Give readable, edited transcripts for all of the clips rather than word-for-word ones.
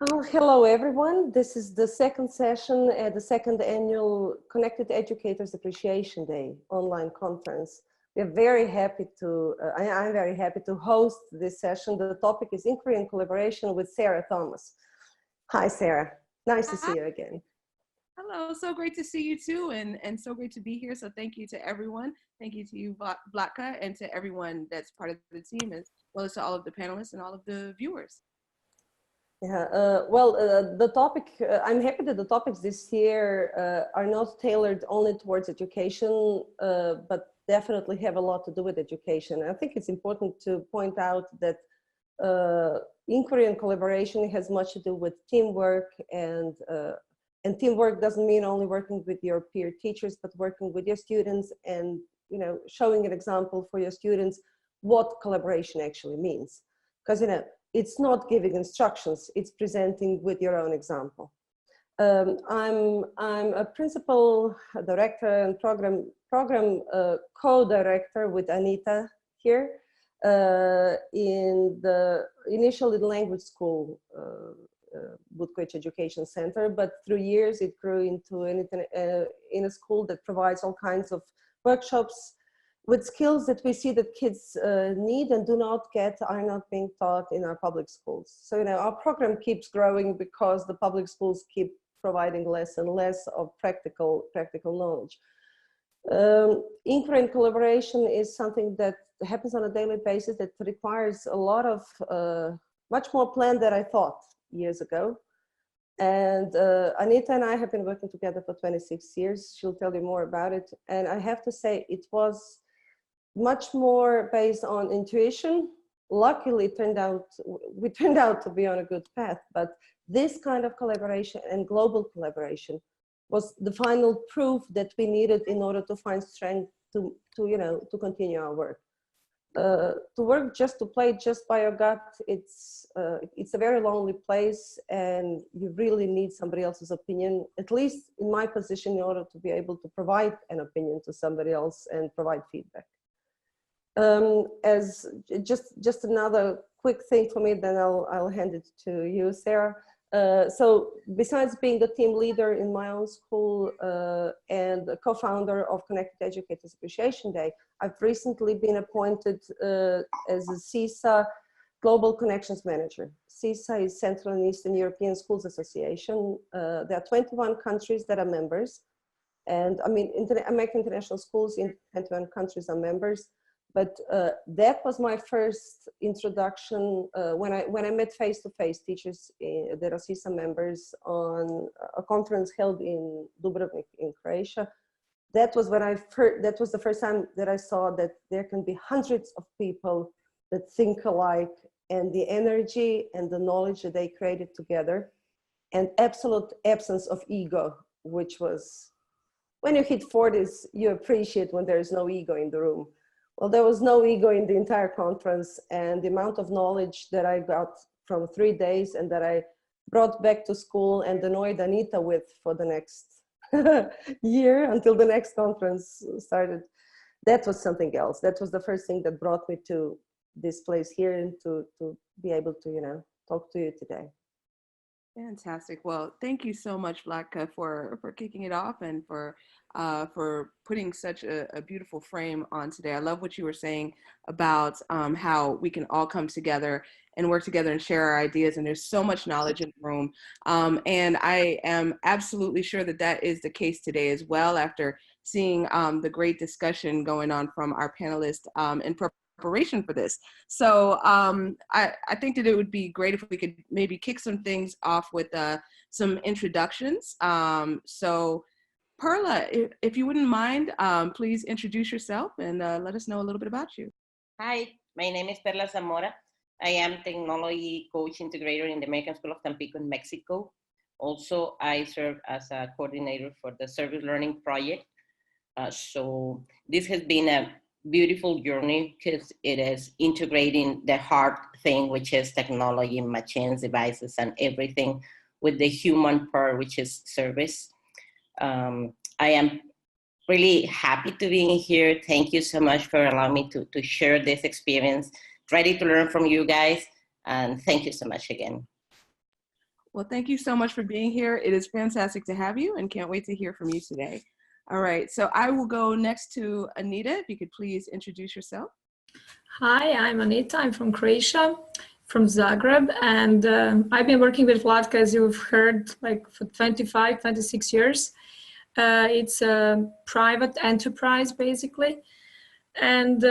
Hello, everyone. This is the second session at the second annual Connected Educators Appreciation Day online conference. We're very happy to, I'm very happy to host this session. The topic is Inquiry and Collaboration with Sarah Thomas. Hi, Sarah. Nice to see you again. Hello, so great to see you too, and so great to be here. So thank you to everyone. Thank you to you, Vlatka, and to everyone that's part of the team, as well as to all of the panelists and all of the viewers. Yeah, the topic, I'm happy that the topics this year are not tailored only towards education, but definitely have a lot to do with education. I think it's important to point out that inquiry and collaboration has much to do with teamwork, and teamwork doesn't mean only working with your peer teachers, but working with your students and, you know, showing an example for your students what collaboration actually means. Because, you know, it's not giving instructions, it's presenting with your own example. I'm a principal director and program co-director with Anita here in the initially the language school, Budkovic Education Center, but through years it grew into in a school that provides all kinds of workshops with skills that we see that kids need and do not get, are not being taught in our public schools. So, you know, our program keeps growing because the public schools keep providing less and less of practical knowledge. Inquiry and collaboration is something that happens on a daily basis that requires a lot of, much more plan than I thought years ago. And Anita and I have been working together for 26 years. She'll tell you more about it. And I have to say, it was much more based on intuition. Luckily, we turned out to be on a good path, but this kind of collaboration and global collaboration was the final proof that we needed in order to find strength to continue our work. To work just to play just by your gut, it's a very lonely place, and you really need somebody else's opinion, at least in my position, in order to be able to provide an opinion to somebody else and provide feedback. As just another quick thing for me, then I'll hand it to you, Sarah. So besides being the team leader in my own school and a co-founder of Connected Educators Appreciation Day, I've recently been appointed as a CISA Global Connections Manager. CISA is Central and Eastern European Schools Association. There are 21 countries that are members. And I mean, American international schools in 21 countries are members. But that was my first introduction when I met face-to-face teachers that are CISA members on a conference held in Dubrovnik in Croatia. That was when that was the first time that I saw that there can be hundreds of people that think alike, and the energy and the knowledge that they created together, and absolute absence of ego, which was, when you hit 40s, you appreciate when there is no ego in the room. Well, there was no ego in the entire conference, and the amount of knowledge that I got from 3 days and that I brought back to school and annoyed Anita with for the next year until the next conference started, that was something else. That was the first thing that brought me to this place here and to be able to, you know, talk to you today. Fantastic. Well, thank you so much, Vlatka, for kicking it off and for putting such a beautiful frame on today. I love what you were saying about how we can all come together and work together and share our ideas. And there's so much knowledge in the room. And I am absolutely sure that that is the case today as well, after seeing the great discussion going on from our panelists in preparation for this. So I think that it would be great if we could maybe kick some things off with some introductions. So Perla, if you wouldn't mind, please introduce yourself and let us know a little bit about you. Hi, my name is Perla Zamora. I am technology coach integrator in the American School of Tampico in Mexico. Also, I serve as a coordinator for the Service Learning Project. So this has been a beautiful journey because it is integrating the hard thing, which is technology, machines, devices, and everything with the human part, which is service. I am really happy to be here. Thank you so much for allowing me to share this experience. Ready to learn from you guys. And thank you so much again. Well, thank you so much for being here. It is fantastic to have you and can't wait to hear from you today. All right, so I will go next to Anita. If you could please introduce yourself. Hi, I'm Anita. I'm from Croatia, from Zagreb, and I've been working with Vlatka, as you've heard, like for 25, 26 years. It's a private enterprise, basically. And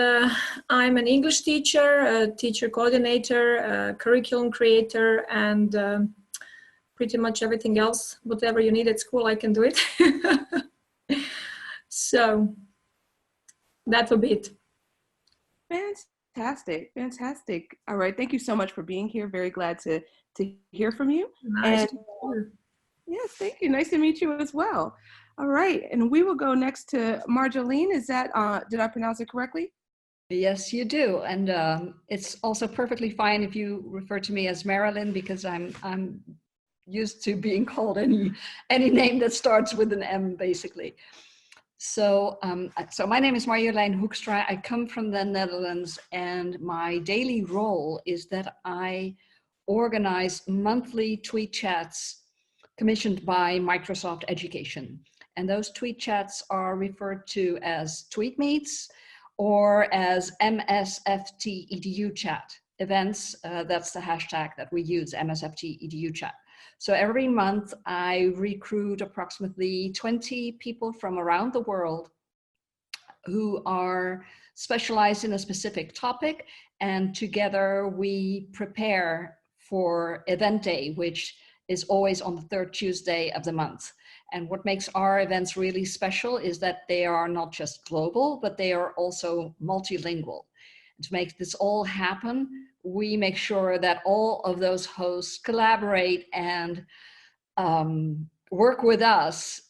I'm an English teacher, a teacher coordinator, a curriculum creator, and pretty much everything else. Whatever you need at school, I can do it. So that will be it. Fantastic, fantastic. All right, thank you so much for being here. Very glad to hear from you. Nice. And, yes, thank you. Nice to meet you as well. All right, and we will go next to Marjolaine. Is that, did I pronounce it correctly? Yes, you do. And it's also perfectly fine if you refer to me as Marilyn, because I'm used to being called any name that starts with an M, basically. So, so my name is Marjolein Hoekstra. I come from the Netherlands, and my daily role is that I organize monthly tweet chats commissioned by Microsoft Education. And those tweet chats are referred to as tweet meets or as MSFT EDU chat events. That's the hashtag that we use, MSFT EDU chat. So every month I recruit approximately 20 people from around the world who are specialized in a specific topic, and together we prepare for event day, which is always on the third Tuesday of the month. And what makes our events really special is that they are not just global, but they are also multilingual. And to make this all happen, we make sure that all of those hosts collaborate and work with us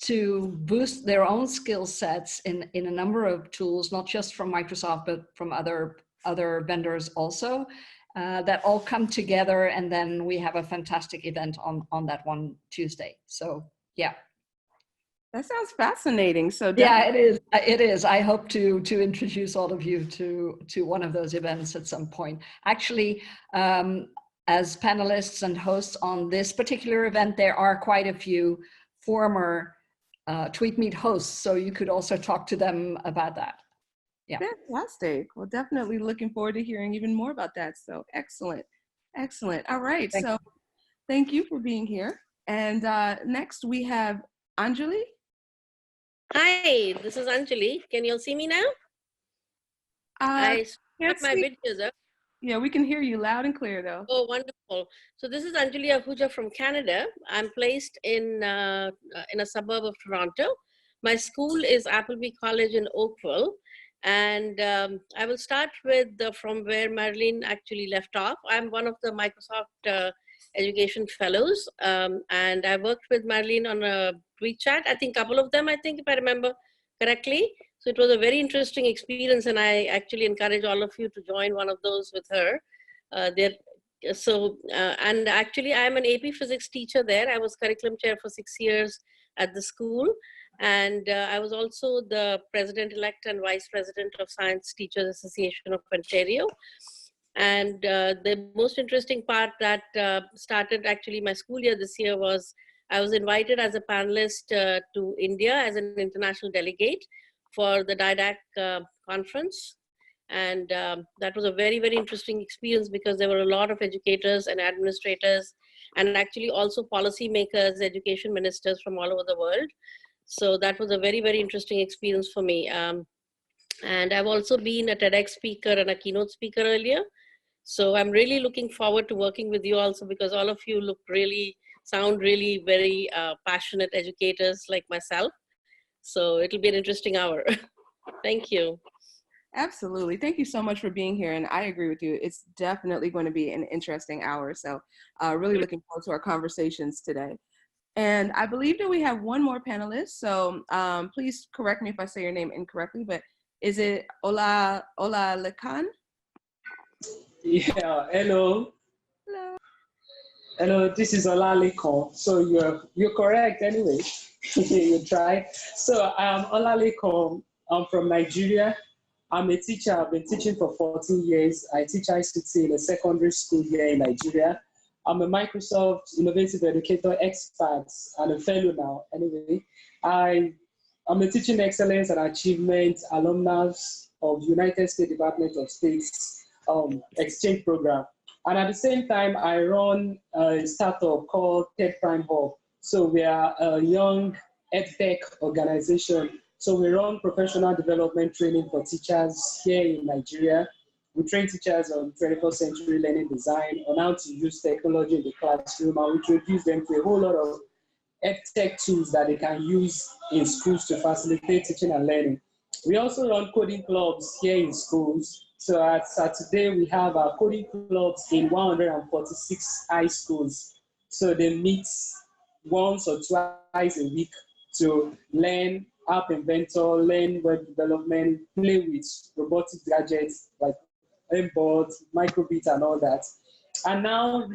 to boost their own skill sets in a number of tools, not just from Microsoft, but from other vendors also, that all come together, and then we have a fantastic event on that one Tuesday. So yeah. That sounds fascinating. So yeah, it is. It is. I hope to introduce all of you to one of those events at some point. Actually, as panelists and hosts on this particular event, there are quite a few former TweetMeet hosts, so you could also talk to them about that. Yeah. Fantastic. Well, definitely looking forward to hearing even more about that. So excellent. Excellent. All right. So thank you for being here. And next we have Anjali. Hi, this is Anjali. Can you all see me now? I start my videos up. Yeah, we can hear you loud and clear though. Oh, wonderful. So this is Anjali Ahuja from Canada. I'm placed in a suburb of Toronto. My school is Appleby College in Oakville. And I will start with from where Marilyn actually left off. I'm one of the Microsoft Education Fellows. And I worked with Marilyn on a tweet chat. I think a couple of them, I think, if I remember correctly. So it was a very interesting experience, and I actually encourage all of you to join one of those with her. And actually I'm an AP Physics teacher there. I was curriculum chair for 6 years at the school. And I was also the president-elect and vice president of Science Teachers Association of Ontario. And the most interesting part that started actually my school year this year was I was invited as a panelist to India as an international delegate for the DIDAC conference. And that was a very, very interesting experience because there were a lot of educators and administrators and actually also policymakers, education ministers from all over the world. So that was a very, very interesting experience for me. And I've also been a TEDx speaker and a keynote speaker earlier. So I'm really looking forward to working with you also because all of you sound really very passionate educators like myself. So it'll be an interesting hour. Thank you. Absolutely. Thank you so much for being here. And I agree with you. It's definitely going to be an interesting hour. So really looking forward to our conversations today. And I believe that we have one more panelist. So please correct me if I say your name incorrectly, but is it Olalekan? Yeah, hello. Hello. Hello, this is Olalekan. So you're correct anyway. You try. So I'm Olalekan. I'm from Nigeria. I'm a teacher. I've been teaching for 14 years. I teach ICT in a secondary school here in Nigeria. I'm a Microsoft Innovative Educator expert and a fellow now. Anyway, I'm a Teaching Excellence and Achievement alumnus of United States Department of State's exchange program. And at the same time, I run a startup called Tech Prime Hub. So we are a young EdTech organization. So we run professional development training for teachers here in Nigeria. We train teachers on 21st century learning design, on how to use technology in the classroom, and we introduce them to a whole lot of EdTech tools that they can use in schools to facilitate teaching and learning. We also run coding clubs here in schools. So at Saturday, we have our coding clubs in 146 high schools. So they meet once or twice a week to learn App Inventor, learn web development, play with robotic gadgets like M-boards, microbit, and all that. And now,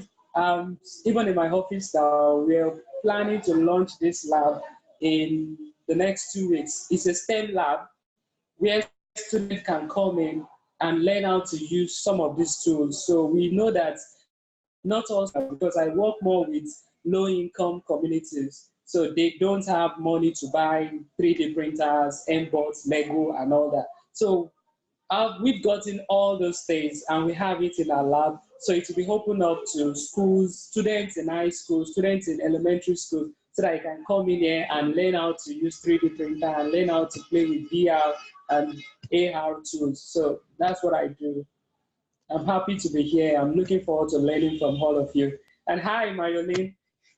even in my office now, we're planning to launch this lab in the next 2 weeks. It's a STEM lab where students can come in and learn how to use some of these tools. So we know that not all, because I work more with low-income communities. So they don't have money to buy 3D printers, M-boards, Lego, and all that. So we've gotten all those things and we have it in our lab. So it will be open up to schools, students in high school, students in elementary school, so that you can come in here and learn how to use 3D printer and learn how to play with VR and AR tools. So that's what I do. I'm happy to be here. I'm looking forward to learning from all of you. And hi, Marilyn.